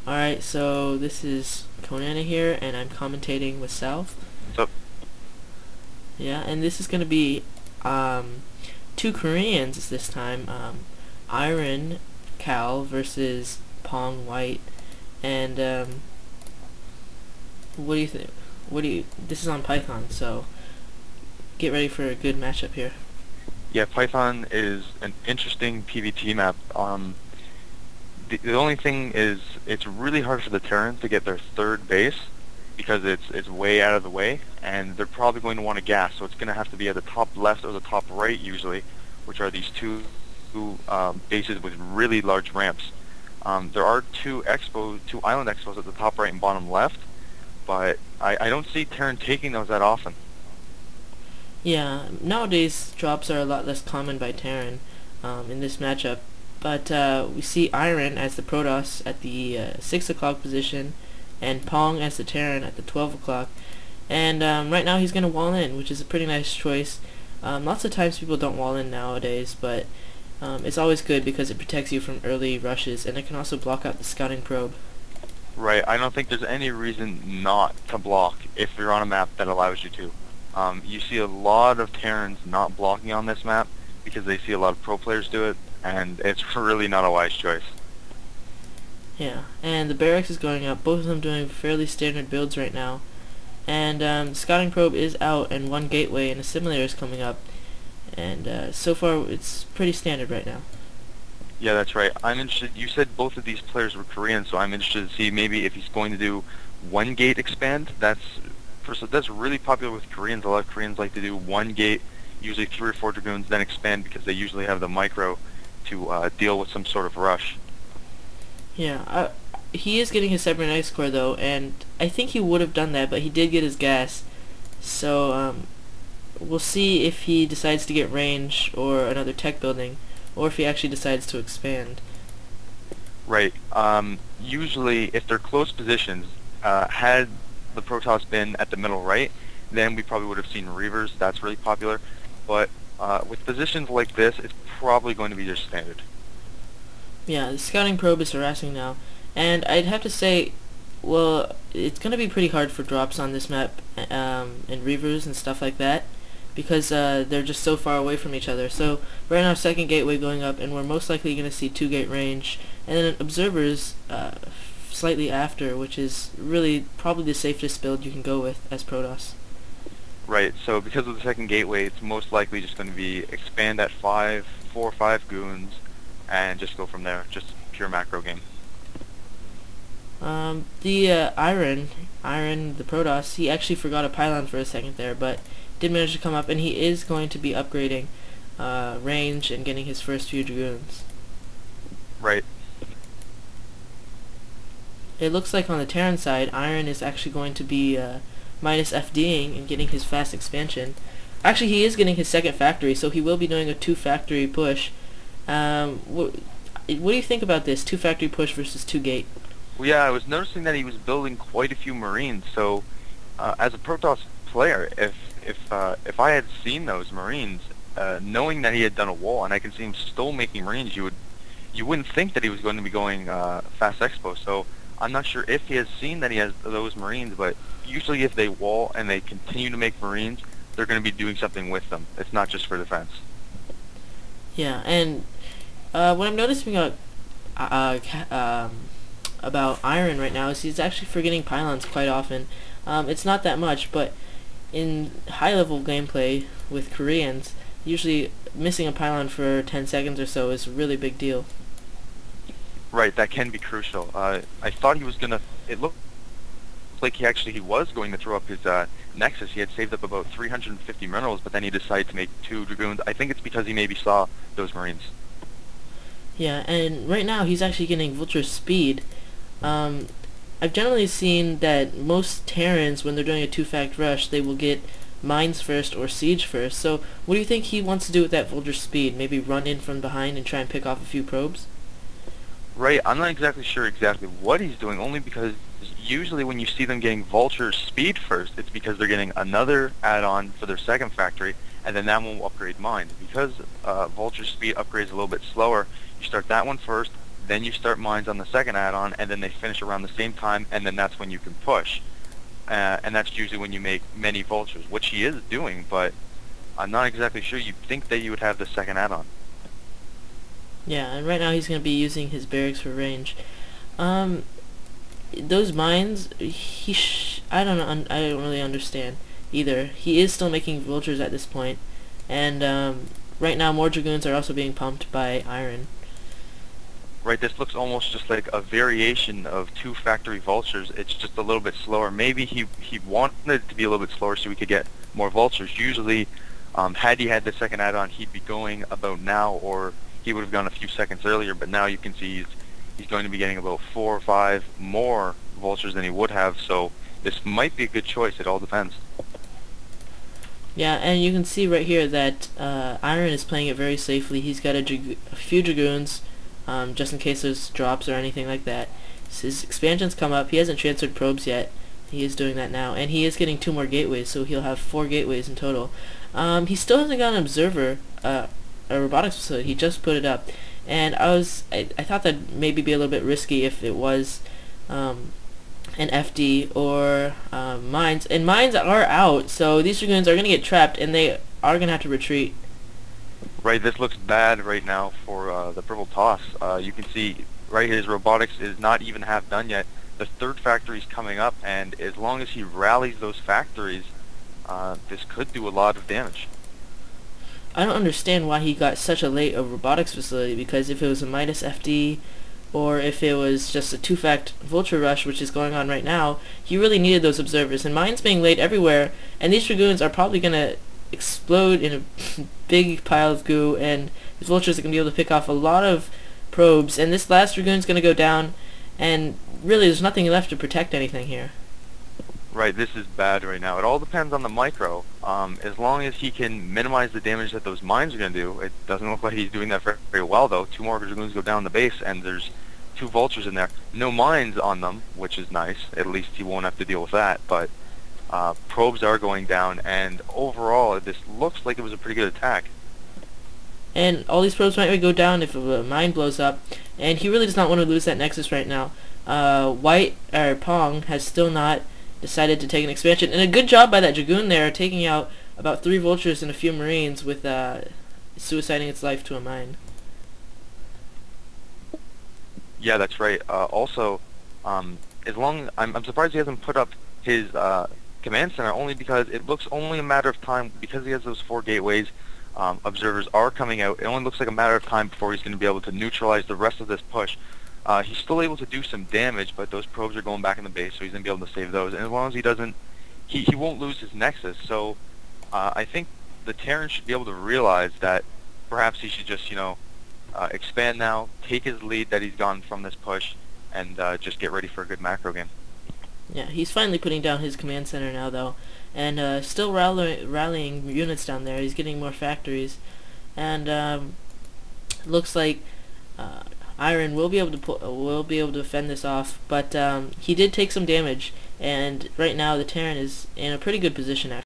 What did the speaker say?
Alright, so this is Konana here, and I'm commentating with Salv. So, Yeah, and this is going to be two Koreans this time. Iron Cal versus Pong White. And what do you think? This is on Python, so get ready for a good matchup here. yeah, Python is an interesting PvT map. The only thing is it's really hard for the Terran to get their third base because it's way out of the way, and they're probably going to want to gas, so it's going to have to be at the top left or the top right usually, which are these two bases with really large ramps. There are two island expos at the top right and bottom left, but I don't see Terran taking those that often. Yeah, nowadays drops are a lot less common by Terran in this matchup, but we see Iron as the Protoss at the 6 o'clock position, and Pong as the Terran at the 12 o'clock. And right now he's going to wall in, which is a pretty nice choice. Lots of times people don't wall in nowadays, but it's always good because it protects you from early rushes, and it can also block out the scouting probe. Right, I don't think there's any reason not to block if you're on a map that allows you to. You see a lot of Terrans not blocking on this map because they see a lot of pro players do it, and it's really not a wise choice. Yeah, and the barracks is going up, both of them doing fairly standard builds right now. And scouting probe is out, and one gateway and a simulator is coming up. And so far it's pretty standard right now. Yeah, that's right. I'm interested. You said both of these players were Korean, so I'm interested to see maybe if he's going to do one gate expand. That's really popular with Koreans. A lot of Koreans like to do one gate, usually 3 or 4 dragoons, then expand because they usually have the micro to deal with some sort of rush. Yeah, he is getting his cybernetic score though, and I think he would have done that, but he did get his gas. So we'll see if he decides to get range or another tech building, or if he actually decides to expand. Right. Usually, if they're close positions, had the Protoss been at the middle right, then we probably would have seen Reavers. That's really popular. But with positions like this, it's probably going to be just standard. Yeah, the scouting probe is harassing now, and I'd have to say, well, it's going to be pretty hard for drops on this map, and Reavers and stuff like that, because they're just so far away from each other. So right now, second gateway going up, and we're most likely going to see 2-gate range, and then observers slightly after, which is really probably the safest build you can go with as Protoss. Right. So because of the second gateway, it's most likely just going to be expand at 4 or 5 goons, and just go from there. Just pure macro game. The Iron, the Protoss, he actually forgot a pylon for a second there, but did manage to come up, and he is going to be upgrading range and getting his first few dragoons. Right. It looks like on the Terran side, Iron is actually going to be minus FDing and getting his fast expansion. Actually, he is getting his second factory, so he will be doing a 2-factory push. What do you think about this 2-factory push versus 2-gate? Well, yeah, I was noticing that he was building quite a few Marines. So, as a Protoss player, if I had seen those Marines, knowing that he had done a wall, and I can see him still making Marines, you wouldn't think that he was going to be going fast expo. So I'm not sure if he has seen that he has those Marines, but usually if they wall and they continue to make Marines, they're going to be doing something with them. It's not just for defense. Yeah, and what I'm noticing about Iron right now is he's actually forgetting pylons quite often. It's not that much, but in high-level gameplay with Koreans, usually missing a pylon for 10 seconds or so is a really big deal. Right, that can be crucial. I thought he was going to... It looked like he was going to throw up his Nexus. He had saved up about 350 minerals, but then he decided to make 2 Dragoons. I think it's because he maybe saw those Marines. Yeah, and right now he's actually getting Vulture speed. I've generally seen that most Terrans, when they're doing a 2-fact rush, they will get mines first or siege first. So what do you think he wants to do with that Vulture speed? Maybe run in from behind and try and pick off a few probes? Right, I'm not exactly sure exactly what he's doing, only because usually when you see them getting Vulture speed first, it's because they're getting another add-on for their second factory, and then that one will upgrade mine. Because Vulture speed upgrades a little bit slower, you start that one first, then you start mines on the second add-on, and then they finish around the same time, and then that's when you can push. And that's usually when you make many vultures, which he is doing, but I'm not exactly sure. You'd think that you would have the second add-on. Yeah, and right now he's going to be using his barracks for range. Um, those mines, I don't know, I don't really understand either. He is still making vultures at this point, and right now more dragoons are also being pumped by iron. Right, this looks almost just like a variation of two factory vultures. It's just a little bit slower. Maybe he wanted it to be a little bit slower so we could get more vultures. Usually, had he had the second add-on, he'd be going about now, or he would have gone a few seconds earlier. But now you can see he's going to be getting about 4 or 5 more vultures than he would have. So this might be a good choice. It all depends. Yeah, and you can see right here that Iron is playing it very safely. He's got a few dragoons, just in case there's drops or anything like that. So his expansions come up. He hasn't transferred probes yet. He is doing that now, and he is getting 2 more gateways, so he'll have 4 gateways in total. He still hasn't got an observer, a robotics facility. He just put it up, and I thought that'd maybe be a little bit risky if it was an FD or mines. And mines are out, so these dragoons are going to get trapped, and they are going to have to retreat. Right, this looks bad right now for the Protoss. You can see right his robotics is not even half done yet. The third factory is coming up, and as long as he rallies those factories, this could do a lot of damage. I don't understand why he got such a late robotics facility, because if it was a Midas FD or if it was just a 2-fact vulture rush, which is going on right now, he really needed those observers. And mines being laid everywhere, and these dragoons are probably going to explode in a big pile of goo, and his vultures are going to be able to pick off a lot of probes, and this last dragoon's going to go down, and really there's nothing left to protect anything here. Right, this is bad right now. It all depends on the micro. As long as he can minimize the damage that those mines are going to do, it doesn't look like he's doing that very, very well, though. 2 more dragoons go down the base, and there's 2 vultures in there. No mines on them, which is nice. At least he won't have to deal with that, but probes are going down, and overall, this looks like it was a pretty good attack. And all these probes might go down if a mine blows up, and he really does not want to lose that nexus right now. Pong has still not decided to take an expansion, and a good job by that dragoon there, taking out about 3 vultures and a few marines with suiciding its life to a mine. Yeah, that's right. Also, I'm surprised he hasn't put up his command center, only because it looks only a matter of time, because he has those 4 gateways. Observers are coming out. It only looks like a matter of time before he's going to be able to neutralize the rest of this push. He's still able to do some damage, but those probes are going back in the base, so he's going to be able to save those. And as long as he doesn't, he won't lose his nexus. So I think the Terran should be able to realize that perhaps he should just, expand now, take his lead that he's gotten from this push, and just get ready for a good macro game. Yeah, he's finally putting down his command center now, though, and still rallying units down there. He's getting more factories, and looks like Iron will be able to defend this off, but he did take some damage, and right now the Terran is in a pretty good position actually.